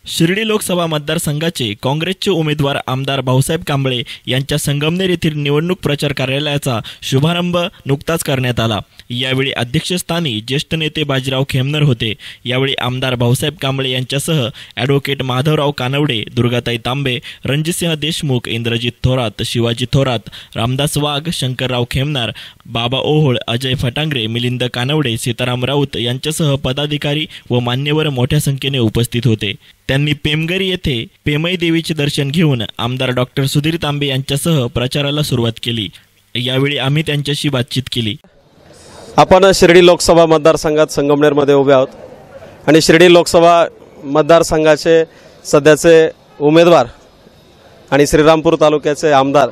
शिर्डी लोकसभा मतदारसंघाचे काँग्रेसचे उमेदवार आमदार भाऊसाहेब कांबळे यांच्या संगमनेर येथील निवडणूक प्रचार कार्यालयाचा शुभारंभ नुकताच करण्यात आला। यावेळी अध्यक्षस्थानी ज्येष्ठ नेते बाजीराव खेमनर होते। यावेळी आमदार भाऊसाहेब कांबळे यांच्यासह ॲडव्होकेट माधवराव कानवडे, दुर्गाताई तांबे, रणजितसिंह देशमुख, इंद्रजित थोरात, शिवाजी थोरात, रामदास वाघ, शंकरराव खेमनार, बाबा ओहोळ, अजय फटांगरे, मिलिंद कानवडे, सीताराम राऊत यांच्यासह पदाधिकारी व मान्यवर मोठ्या संख्येने उपस्थित होते। त्यांनी पेमगरी येथे पेमई देवीचे दर्शन घेऊन आमदार डॉक्टर सुधीर तांबे यांच्यासह प्रचाराला सुरुवात केली। यावेळी आम्ही त्यांच्याशी बातचीत केली। आपण शिर्डी लोकसभा मतदारसंघात संगमनेरमध्ये उभे आहोत आणि शिर्डी लोकसभा मतदारसंघाचे सध्याचे उमेदवार आणि श्रीरामपूर तालुक्याचे आमदार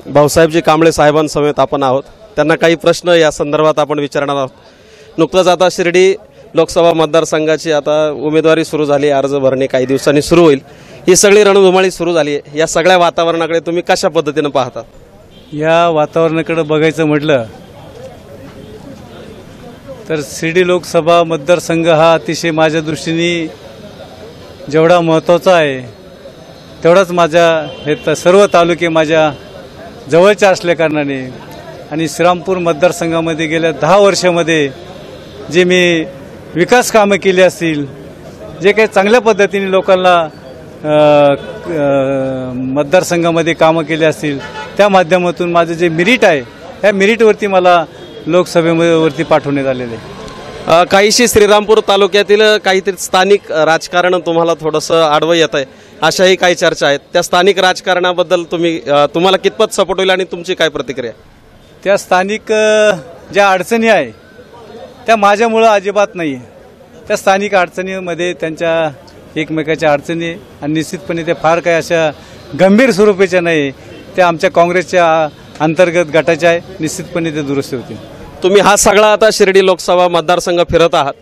भाऊसाहेबजी कांबळे साहेबांसमवेत आपण आहोत। त्यांना काही प्रश्न या संदर्भात आपण विचारणार आहोत। नुकतंच आता शिर्डी लोकसभा मतदारसंघाची आता उमेदवारी सुरू झाली, अर्ज भरणे काही दिवसांनी सुरू होईल। ही सगळी रणधुमाळी सुरू झाली आहे। या सगळ्या वातावरणाकडे तुम्ही कशा पद्धतीने पाहता? या वातावरणाकडे बघायचं म्हटलं तर शिर्डी लोकसभा मतदारसंघ हा अतिशय माझ्या दृष्टीने जेवढा महत्त्वाचा आहे तेवढाच माझ्या हे सर्व तालुके माझ्या जवळचे असल्या कारणाने आणि श्रीरामपूर मतदारसंघामध्ये गेल्या 10 वर्षामध्ये जे मी विकास कामे केली असतील, जे काही चांगल्या पद्धतीने लोकांना मतदारसंघामध्ये कामं केली असतील, त्या माध्यमातून माझं जे मेरिट आहे त्या मेरिटवरती मला लोकसभेवरती पाठवण्यात आलेले आहे। काहीशी श्रीरामपूर तालुक्यातील काहीतरी स्थानिक राजकारण तुम्हाला थोडंसं आडवं येत आहे, अशाही काही चर्चा आहेत। त्या स्थानिक राजकारणाबद्दल तुम्हाला कितपत सपोर्ट होईल आणि तुमची काय प्रतिक्रिया? त्या स्थानिक ज्या अडचणी आहे त्या माझ्यामुळं अजिबात नाही आहे। त्या स्थानिक अडचणीमध्ये त्यांच्या एकमेकाच्या अडचणी आणि निश्चितपणे ते फार काही अशा गंभीर स्वरूपाच्या नाही, त्या आमच्या काँग्रेसच्या अंतर्गत गटाच्या आहे। निश्चितपणे ते दुरुस्त होतील। तुम्ही हा सगळा आता शिर्डी लोकसभा मतदारसंघ फिरत आहात।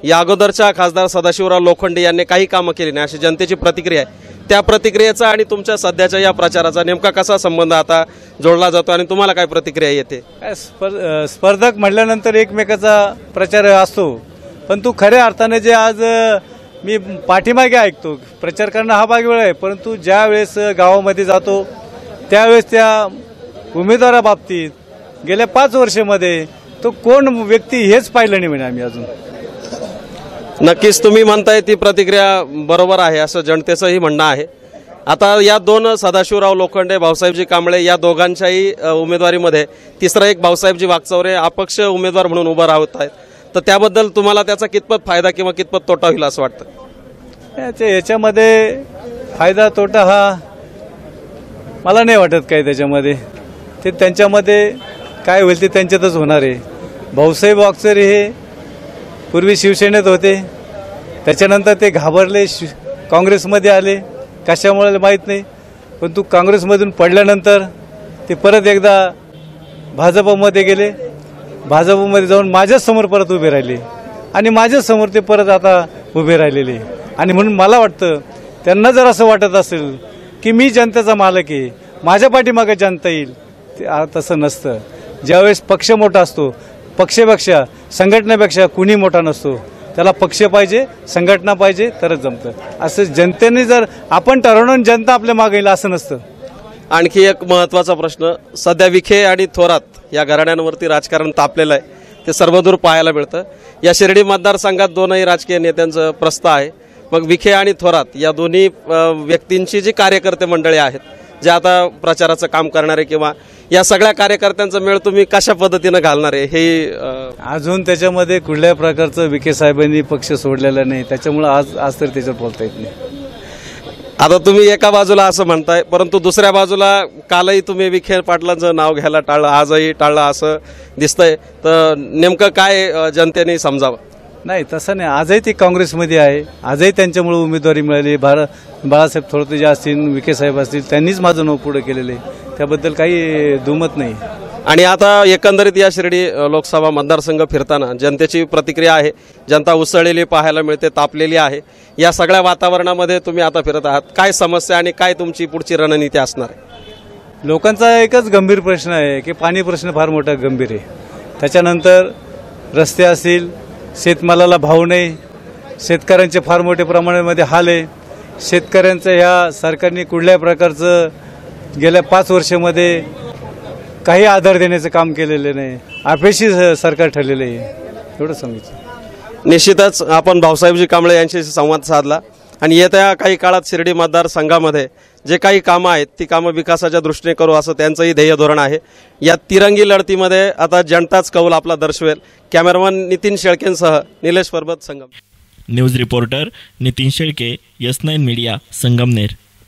या अगोदरच्या खासदार सदाशिवराव लोखंडे यांनी काही कामं केली नाही अशी जनतेची प्रतिक्रिया आहे। त्या प्रतिक्रियेचा आणि तुमच्या सध्याच्या या प्रचाराचा नेमका कसा संबंध आता जोडला जातो आणि तुम्हाला काय प्रतिक्रिया येते? स्पर्धक म्हटल्यानंतर एकमेकाचा प्रचार असतो, परंतु खऱ्या अर्थाने जे आज मी पाठीमागे ऐकतो, प्रचार करणं हा भाग वेळ आहे, परंतु ज्या वेळेस गावामध्ये जातो त्यावेळेस त्या उमेदवाराबाबतीत गेल्या 5 वर्षामध्ये तो कोण व्यक्ती हेच पाहिलं नाही म्हणे आम्ही अजून। नक्कीच तुम्ही म्हणताय ती प्रतिक्रिया बरोबर आहे असं जनतेचंही म्हणणं आहे। आता या दोन सदाशिवराव लोखंडे, भाऊसाहेबजी कांबळे या दोघांच्याही उमेदवारीमध्ये तिसरा एक भाऊसाहेबजी वागचौरे अपक्ष उमेदवार म्हणून उभं राहत आहेत, तर त्याबद्दल तुम्हाला त्याचा कितपत फायदा किंवा कितपत तोटा होईल असं वाटतं? याच्यामध्ये फायदा तोटा हा मला नाही वाटत काही त्याच्यामध्ये। ते त्यांच्यामध्ये काय होईल ते त्यांच्यातच होणार आहे। भाऊसाहेब वागचौरे हे पूर्वी शिवसेनेत होते, त्याच्यानंतर ते घाबरले, काँग्रेसमध्ये आले, कशामुळे माहीत नाही, परंतु काँग्रेसमधून पडल्यानंतर ते परत एकदा भाजपमध्ये गेले। भाजपमध्ये जाऊन माझ्यासमोर परत उभे राहिले आणि माझ्यासमोर ते परत आता उभे राहिलेले। आणि म्हणून मला वाटतं त्यांना जर असं वाटत असेल की मी जनतेचा मालक आहे, माझ्या पाठीमागे जनता येईल, ते तसं नसतं। ज्यावेळेस पक्ष मोठा असतो, पक्षापेक्षा संघटनेपेक्षा कुणी मोठा नसतो, त्याला पक्ष पाहिजे, संघटना पाहिजे तरच जमतं। असं जनतेने जर आपण ठरवून जनता आपल्या मागे येईल असं नसतं। आणखी एक महत्त्वाचा प्रश्न, सध्या विखे आणि थोरात या घराण्यांवरती राजकारण तापलेलं आहे, ते सर्वदूर पाहायला मिळतं। या शिर्डी मतदारसंघात दोनही राजकीय नेत्यांचं प्रस्ताव आहे। मग विखे आणि थोरात या दोन्ही व्यक्तींची जी कार्यकर्ते मंडळी आहेत, जे आता प्रचाराचं काम करणारे, किंवा या सगळ्या कार्यकर्त्यांचा मेळ तुम्ही कशा पद्धतीने घालणार आहे हे अजून त्याच्यामध्ये कुठल्या प्रकारचं विखे साहेबांनी पक्ष सोडलेला नाही, त्याच्यामुळे आज तर त्याच्यावर बोलता येत नाही। आता तुम्ही एका बाजूला असं म्हणताय, परंतु दुसऱ्या बाजूला कालही तुम्ही विखे पाटलांचं नाव घ्यायला टाळलं, आजही टाळलं असं दिसतंय, तर नेमकं काय जनतेने समजावं? नाही तसं नाही, आजही ते काँग्रेसमध्ये आहे, आजही त्यांच्यामुळे उमेदवारी मिळाली। बाळासाहेब थोरात जे असतील, विखे साहेब असतील, त्यांनीच माझं नाव पुढे केलेलं आहे, त्याबद्दल काही दुमत नाही। आणि आता एकंदरीत या शिर्डी लोकसभा मतदारसंघ फिरताना जनतेची प्रतिक्रिया आहे, जनता उसळलेली पाहायला मिळते, तापलेली आहे। या सगळ्या वातावरणामध्ये तुम्ही आता फिरत आहात, काय समस्या आणि काय तुमची पुढची रणनीती असणार आहे? लोकांचा एकच गंभीर प्रश्न आहे की पाणी प्रश्न फार मोठा गंभीर आहे, त्याच्यानंतर रस्ते असतील, शेतमालाला भाव नाही, शेतकऱ्यांचे फार मोठ्या प्रमाणामध्ये हाल आहे. शेतकऱ्यांचं ह्या सरकारने कुठल्याही प्रकारचं गेल्या 5 वर्षामध्ये काही आधार देण्याचं काम केलेलं नाही. अपेक्षित सरकार ठरलेलं आहे. एवढं सांगितलं. निश्चितच आपण भाऊसाहेबजी कांबळे यांच्याशी संवाद साधला आणि येत्या काही काळात शिर्डी मतदारसंघामध्ये जे काही कामं आहेत ती कामं विकासाच्या दृष्टीने करू असं त्यांचंही ध्येय धोरण आहे. या तिरंगी लढतीमध्ये आता जनताच कौल आपला दर्शवेल. कॅमेरामन नितीन शेळकेंसह Nilesh Parbat, Sangam. News reporter Nitin Shelke, S9 media, Sangamner.